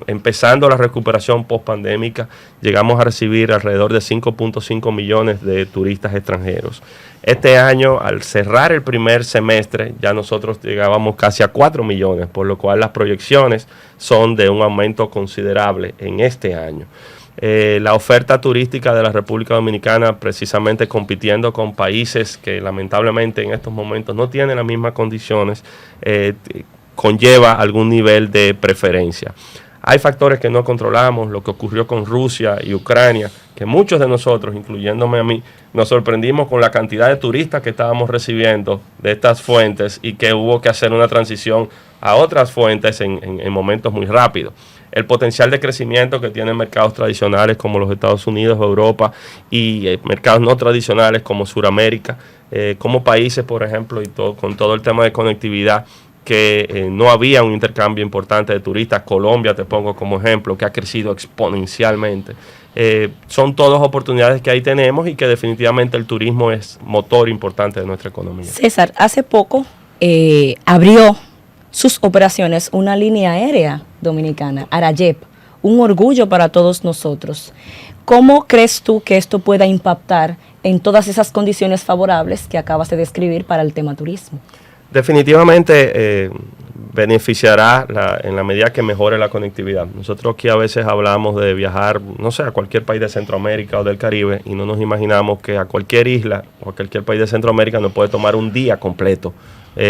empezando la recuperación post-pandémica, llegamos a recibir alrededor de 5.5 millones de turistas extranjeros. Este año, al cerrar el primer semestre, ya nosotros llegábamos casi a 4 millones, por lo cual las proyecciones son de un aumento considerable en este año. La oferta turística de la República Dominicana, precisamente compitiendo con países que lamentablemente en estos momentos no tienen las mismas condiciones, conlleva algún nivel de preferencia. Hay factores que no controlamos, lo que ocurrió con Rusia y Ucrania que muchos de nosotros, incluyéndome a mí, nos sorprendimos con la cantidad de turistas que estábamos recibiendo de estas fuentes y que hubo que hacer una transición a otras fuentes en momentos muy rápidos. El potencial de crecimiento que tienen mercados tradicionales como los Estados Unidos, Europa y mercados no tradicionales como Sudamérica, como países, por ejemplo, y con todo el tema de conectividad, que no había un intercambio importante de turistas. Colombia, te pongo como ejemplo, que ha crecido exponencialmente. Son todas oportunidades que ahí tenemos y que definitivamente el turismo es motor importante de nuestra economía. César, hace poco abrió sus operaciones una línea aérea dominicana, Arayep, un orgullo para todos nosotros. ¿Cómo crees tú que esto pueda impactar en todas esas condiciones favorables que acabas de describir para el tema turismo? Definitivamente beneficiará en la medida que mejore la conectividad. Nosotros aquí a veces hablamos de viajar, no sé, a cualquier país de Centroamérica o del Caribe y no nos imaginamos que a cualquier isla o a cualquier país de Centroamérica nos puede tomar un día completo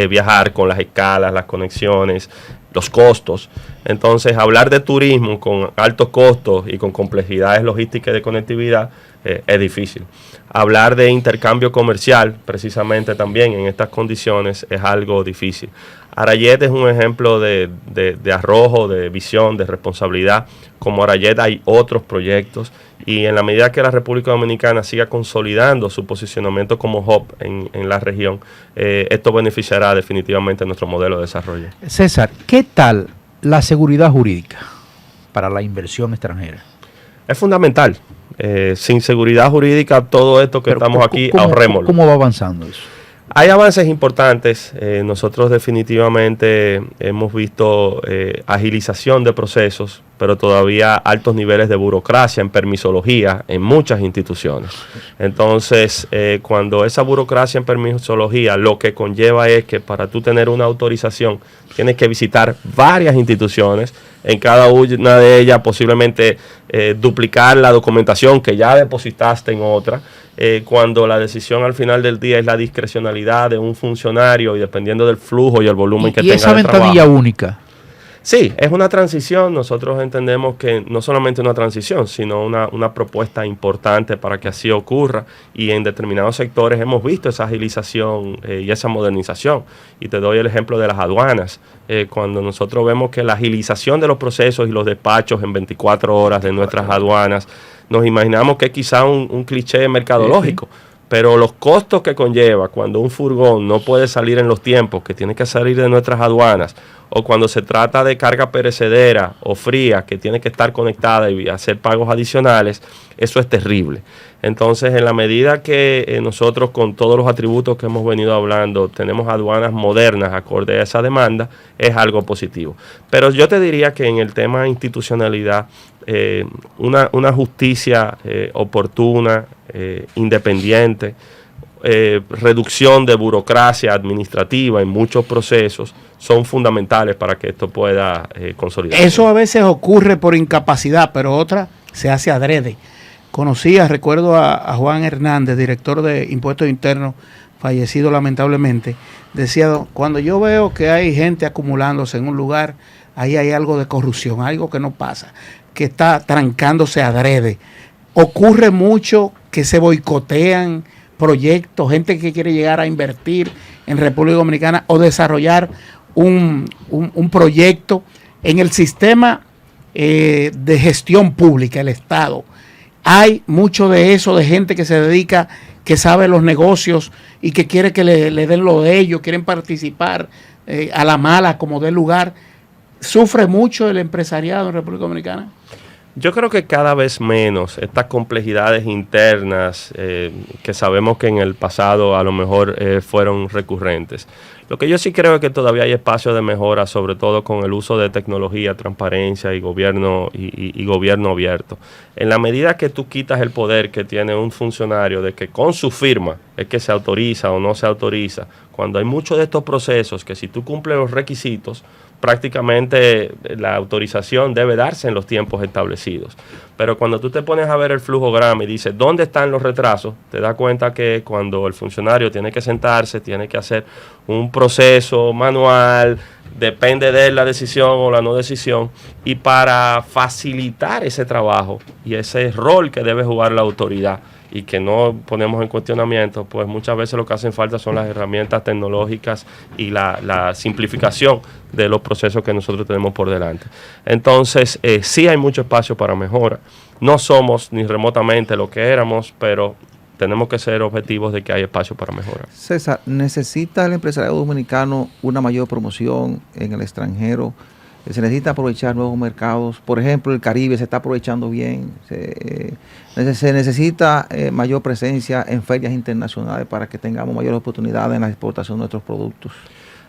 viajar con las escalas, las conexiones, los costos. Entonces, hablar de turismo con altos costos y con complejidades logísticas y de conectividad es difícil. Hablar de intercambio comercial, precisamente también en estas condiciones, es algo difícil. Arayet es un ejemplo de arrojo, de visión, de responsabilidad. Como Arayet hay otros proyectos y en la medida que la República Dominicana siga consolidando su posicionamiento como hub en la región, esto beneficiará definitivamente nuestro modelo de desarrollo. César, ¿qué tal la seguridad jurídica para la inversión extranjera? Es fundamental. Sin seguridad jurídica, todo esto que estamos aquí, ahorrémoslo. ¿Cómo va avanzando eso? Hay avances importantes. Nosotros definitivamente hemos visto agilización de procesos, pero todavía altos niveles de burocracia en permisología en muchas instituciones. Entonces, cuando esa burocracia en permisología lo que conlleva es que para tú tener una autorización tienes que visitar varias instituciones, en cada una de ellas posiblemente duplicar la documentación que ya depositaste en otra, cuando la decisión al final del día es la discrecionalidad de un funcionario y dependiendo del flujo y el volumen que tenga de trabajo. ¿Y esa ventanilla única? Sí, es una transición. Nosotros entendemos que no solamente una transición, sino una propuesta importante para que así ocurra. Y en determinados sectores hemos visto esa agilización y esa modernización. Y te doy el ejemplo de las aduanas. Cuando nosotros vemos que la agilización de los procesos y los despachos en 24 horas de nuestras aduanas, nos imaginamos que es quizá un cliché mercadológico. Pero los costos que conlleva cuando un furgón no puede salir en los tiempos que tiene que salir de nuestras aduanas, o cuando se trata de carga perecedera o fría que tiene que estar conectada y hacer pagos adicionales, eso es terrible. Entonces, en la medida que nosotros con todos los atributos que hemos venido hablando, tenemos aduanas modernas acorde a esa demanda, es algo positivo. Pero yo te diría que en el tema de institucionalidad, una justicia oportuna, independiente, reducción de burocracia administrativa en muchos procesos son fundamentales para que esto pueda consolidarse. Eso a veces ocurre por incapacidad, pero otra se hace adrede. Recuerdo a Juan Hernández, director de Impuestos Internos, fallecido lamentablemente, decía, cuando yo veo que hay gente acumulándose en un lugar, ahí hay algo de corrupción, algo que no pasa, que está trancándose adrede. Ocurre mucho que se boicotean proyectos, gente que quiere llegar a invertir en República Dominicana o desarrollar un proyecto en el sistema de gestión pública, el Estado. Hay mucho de eso, de gente que se dedica, que sabe los negocios y que quiere que le den lo de ellos, quieren participar a la mala como dé lugar. ¿Sufre mucho el empresariado en República Dominicana? Yo creo que cada vez menos estas complejidades internas que sabemos que en el pasado a lo mejor fueron recurrentes. Lo que yo sí creo es que todavía hay espacio de mejora, sobre todo con el uso de tecnología, transparencia y gobierno abierto. En la medida que tú quitas el poder que tiene un funcionario de que con su firma es que se autoriza o no se autoriza, cuando hay muchos de estos procesos que si tú cumples los requisitos, prácticamente la autorización debe darse en los tiempos establecidos. Pero cuando tú te pones a ver el flujograma y dices, ¿dónde están los retrasos? Te das cuenta que cuando el funcionario tiene que sentarse, tiene que hacer un proceso manual, depende de él la decisión o la no decisión, y para facilitar ese trabajo y ese rol que debe jugar la autoridad y que no ponemos en cuestionamiento, pues muchas veces lo que hacen falta son las herramientas tecnológicas y la simplificación de los procesos que nosotros tenemos por delante. Entonces, sí hay mucho espacio para mejora. No somos ni remotamente lo que éramos, pero tenemos que ser objetivos de que hay espacio para mejorar. César, ¿necesita el empresariado dominicano una mayor promoción en el extranjero? ¿Se necesita aprovechar nuevos mercados? Por ejemplo, el Caribe se está aprovechando bien. Se necesita mayor presencia en ferias internacionales para que tengamos mayores oportunidades en la exportación de nuestros productos.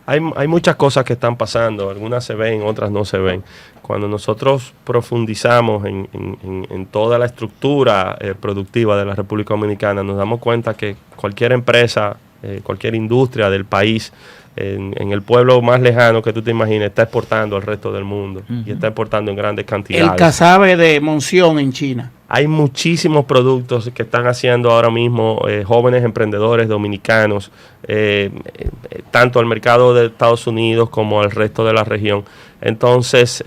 Hay muchas cosas que están pasando, algunas se ven, otras no se ven. Cuando nosotros profundizamos en toda la estructura productiva de la República Dominicana, nos damos cuenta que cualquier empresa, cualquier industria del país, en el pueblo más lejano que tú te imagines, está exportando al resto del mundo y está exportando en grandes cantidades. El casabe de Monción en China. Hay muchísimos productos que están haciendo ahora mismo jóvenes emprendedores dominicanos, tanto al mercado de Estados Unidos como al resto de la región. Entonces,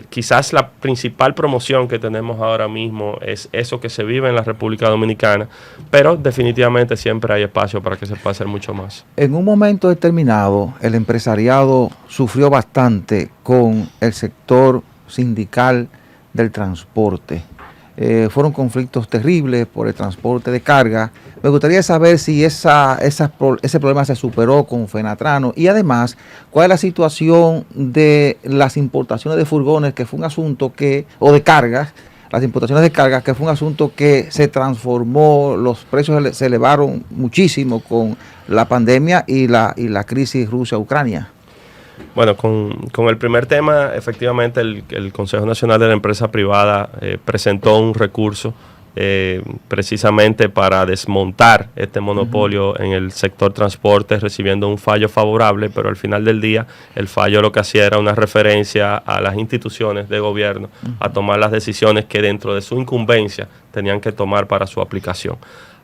quizás la principal promoción que tenemos ahora mismo es eso que se vive en la República Dominicana, pero definitivamente siempre hay espacio para que se pueda hacer mucho más. En un momento determinado, el empresariado sufrió bastante con el sector sindical del transporte. Fueron conflictos terribles por el transporte de carga. Me gustaría saber si ese problema se superó con Fenatrano y además, cuál es la situación de las importaciones de furgones, que fue un asunto o de cargas, las importaciones de cargas, que fue un asunto que se transformó, los precios se elevaron muchísimo con la pandemia y la crisis Rusia-Ucrania. Bueno, con el primer tema, efectivamente el Consejo Nacional de la Empresa Privada presentó un recurso precisamente para desmontar este monopolio en el sector transporte, recibiendo un fallo favorable, pero al final del día el fallo lo que hacía era una referencia a las instituciones de gobierno a tomar las decisiones que dentro de su incumbencia tenían que tomar para su aplicación.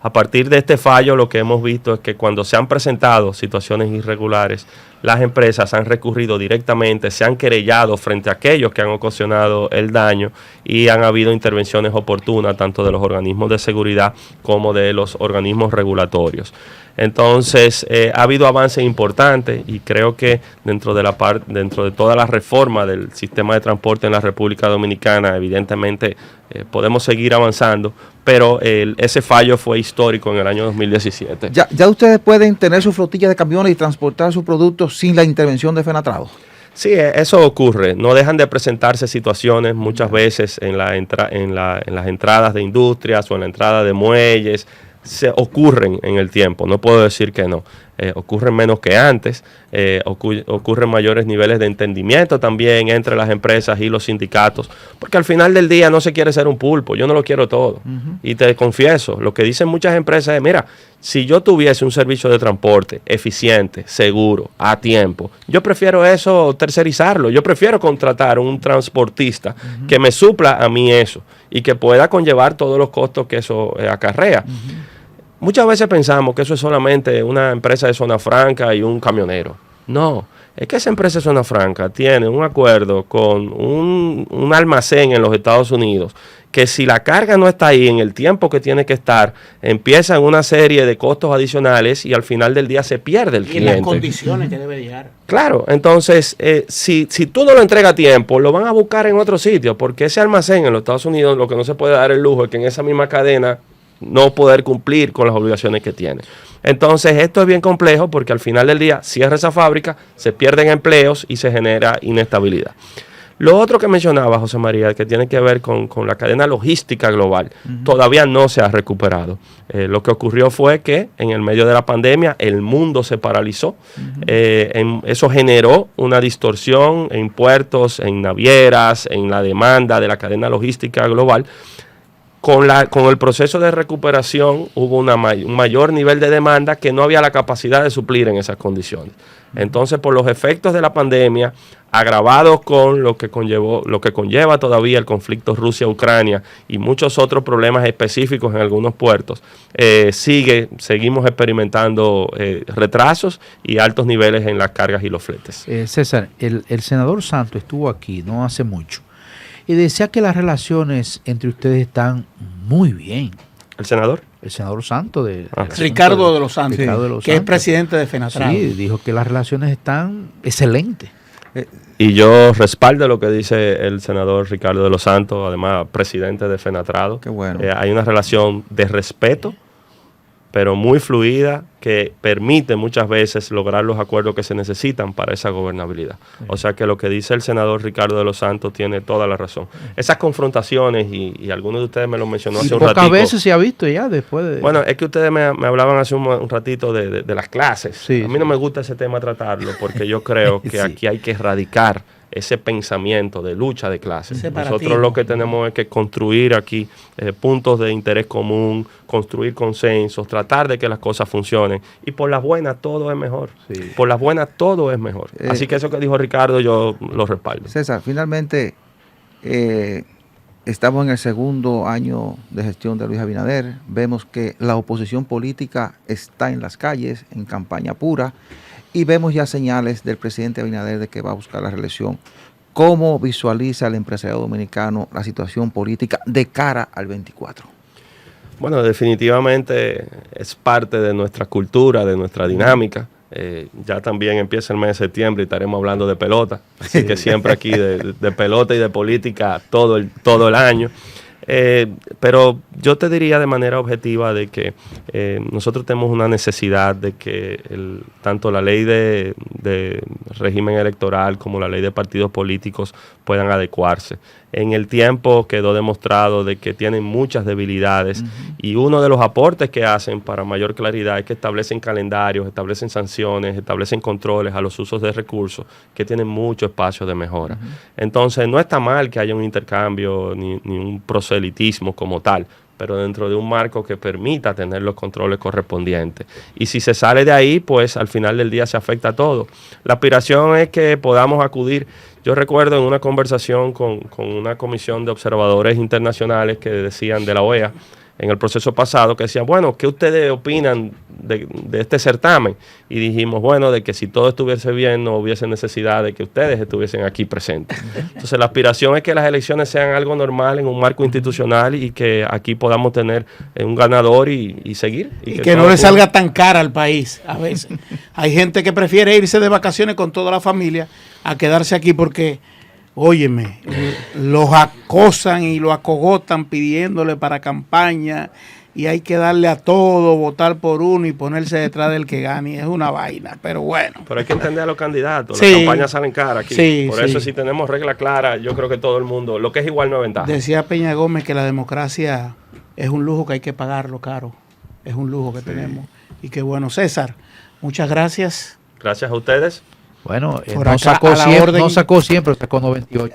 A partir de este fallo, lo que hemos visto es que cuando se han presentado situaciones irregulares, las empresas han recurrido directamente, se han querellado frente a aquellos que han ocasionado el daño y han habido intervenciones oportunas tanto de los organismos de seguridad como de los organismos regulatorios. Entonces, ha habido avances importantes y creo que dentro de toda la reforma del sistema de transporte en la República Dominicana, evidentemente podemos seguir avanzando, pero ese fallo fue histórico en el año 2017. ¿Ya ustedes pueden tener su flotilla de camiones y transportar sus productos sin la intervención de Fenatrado? Sí, eso ocurre. No dejan de presentarse situaciones muchas veces en las entradas de industrias o en la entrada de muelles. Se ocurren en el tiempo, no puedo decir que no. Ocurren menos que antes, ocurren mayores niveles de entendimiento también entre las empresas y los sindicatos, porque al final del día no se quiere ser un pulpo, yo no lo quiero todo. Y te confieso, lo que dicen muchas empresas es, mira, si yo tuviese un servicio de transporte eficiente, seguro, a tiempo, yo prefiero eso tercerizarlo, yo prefiero contratar un transportista que me supla a mí eso y que pueda conllevar todos los costos que eso acarrea. Muchas veces pensamos que eso es solamente una empresa de zona franca y un camionero. No, es que esa empresa de zona franca tiene un acuerdo con un almacén en los Estados Unidos que si la carga no está ahí en el tiempo que tiene que estar, empiezan una serie de costos adicionales y al final del día se pierde el cliente. Y en las condiciones que debe llegar. Claro, entonces, si tú no lo entregas a tiempo, lo van a buscar en otro sitio, porque ese almacén en los Estados Unidos lo que no se puede dar el lujo es que en esa misma cadena no poder cumplir con las obligaciones que tiene. Entonces, esto es bien complejo porque al final del día cierra esa fábrica, se pierden empleos y se genera inestabilidad. Lo otro que mencionaba, José María, que tiene que ver con la cadena logística global, todavía no se ha recuperado. Lo que ocurrió fue que en el medio de la pandemia el mundo se paralizó. Eso generó una distorsión en puertos, en navieras, en la demanda de la cadena logística global, con el proceso de recuperación hubo un mayor nivel de demanda que no había la capacidad de suplir en esas condiciones. Entonces, por los efectos de la pandemia, agravados con lo que conlleva todavía el conflicto Rusia-Ucrania y muchos otros problemas específicos en algunos puertos, seguimos experimentando retrasos y altos niveles en las cargas y los fletes. César, el senador Santos estuvo aquí no hace mucho y decía que las relaciones entre ustedes están muy bien. ¿El senador? El senador Santos Ricardo de los Santos, que es Santos. presidente de Fenatrado. Sí, dijo que las relaciones están excelentes. Y yo respaldo lo que dice el senador Ricardo de los Santos, además presidente de Fenatrado. Qué bueno. Hay una relación de respeto, pero muy fluida, que permite muchas veces lograr los acuerdos que se necesitan para esa gobernabilidad. O sea que lo que dice el senador Ricardo de los Santos tiene toda la razón. Esas confrontaciones, y algunos de ustedes me lo mencionó hace un ratito. Pocas veces se ha visto ya después de... Bueno, es que ustedes me hablaban hace un ratito de las clases. Sí, a mí no me gusta ese tema tratarlo porque yo creo que Sí. aquí hay que erradicar ese pensamiento de lucha de clases. Separatismo. Nosotros lo que tenemos es que construir aquí puntos de interés común, construir consensos, tratar de que las cosas funcionen. Y por las buenas todo es mejor. Sí. Por las buenas todo es mejor. Así que eso que dijo Ricardo yo lo respaldo. César, finalmente estamos en el segundo año de gestión de Luis Abinader. Vemos que la oposición política está en las calles, en campaña pura, y vemos ya señales del presidente Abinader de que va a buscar la reelección. ¿Cómo visualiza el empresariado dominicano la situación política de cara al 24? Bueno, definitivamente es parte de nuestra cultura, de nuestra dinámica. Ya también empieza el mes de septiembre y estaremos hablando de pelota. Así que siempre aquí de pelota y de política todo el año. Pero yo te diría de manera objetiva de que nosotros tenemos una necesidad de que tanto la ley de régimen electoral como la ley de partidos políticos puedan adecuarse. En el tiempo quedó demostrado de que tienen muchas debilidades y uno de los aportes que hacen para mayor claridad es que establecen calendarios, establecen sanciones, establecen controles a los usos de recursos que tienen mucho espacio de mejora. Entonces no está mal que haya un intercambio ni un proselitismo como tal, pero dentro de un marco que permita tener los controles correspondientes. Y si se sale de ahí, pues al final del día se afecta a todo. La aspiración es que podamos acudir. Yo recuerdo en una conversación con una comisión de observadores internacionales que decían de la OEA, en el proceso pasado, que decían, bueno, ¿qué ustedes opinan de este certamen? Y dijimos, bueno, de que si todo estuviese bien, no hubiese necesidad de que ustedes estuviesen aquí presentes. Entonces, la aspiración es que las elecciones sean algo normal en un marco institucional y que aquí podamos tener un ganador y seguir. Y que no le salga tan cara al país a veces. Hay gente que prefiere irse de vacaciones con toda la familia a quedarse aquí porque... Óyeme, los acosan y lo acogotan pidiéndole para campaña y hay que darle a todo, votar por uno y ponerse detrás del que gane. Es una vaina, pero bueno. Pero hay que entender a los candidatos. Sí. Las campañas salen caras aquí. Sí, por eso, sí. si tenemos reglas claras, yo creo que todo el mundo, lo que es igual no es ventaja. Decía Peña Gómez que la democracia es un lujo que hay que pagarlo caro. Es un lujo que tenemos. Y que bueno, César, muchas gracias. Gracias a ustedes. Bueno, Por no acá, sacó a la 100, orden. no sacó 100, pero sacó 98.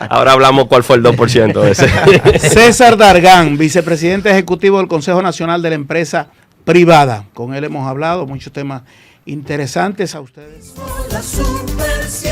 Ahora hablamos cuál fue el 2% de ese. César Dargán, vicepresidente ejecutivo del Consejo Nacional de la Empresa Privada. Con él hemos hablado muchos temas interesantes a ustedes. La Super 7.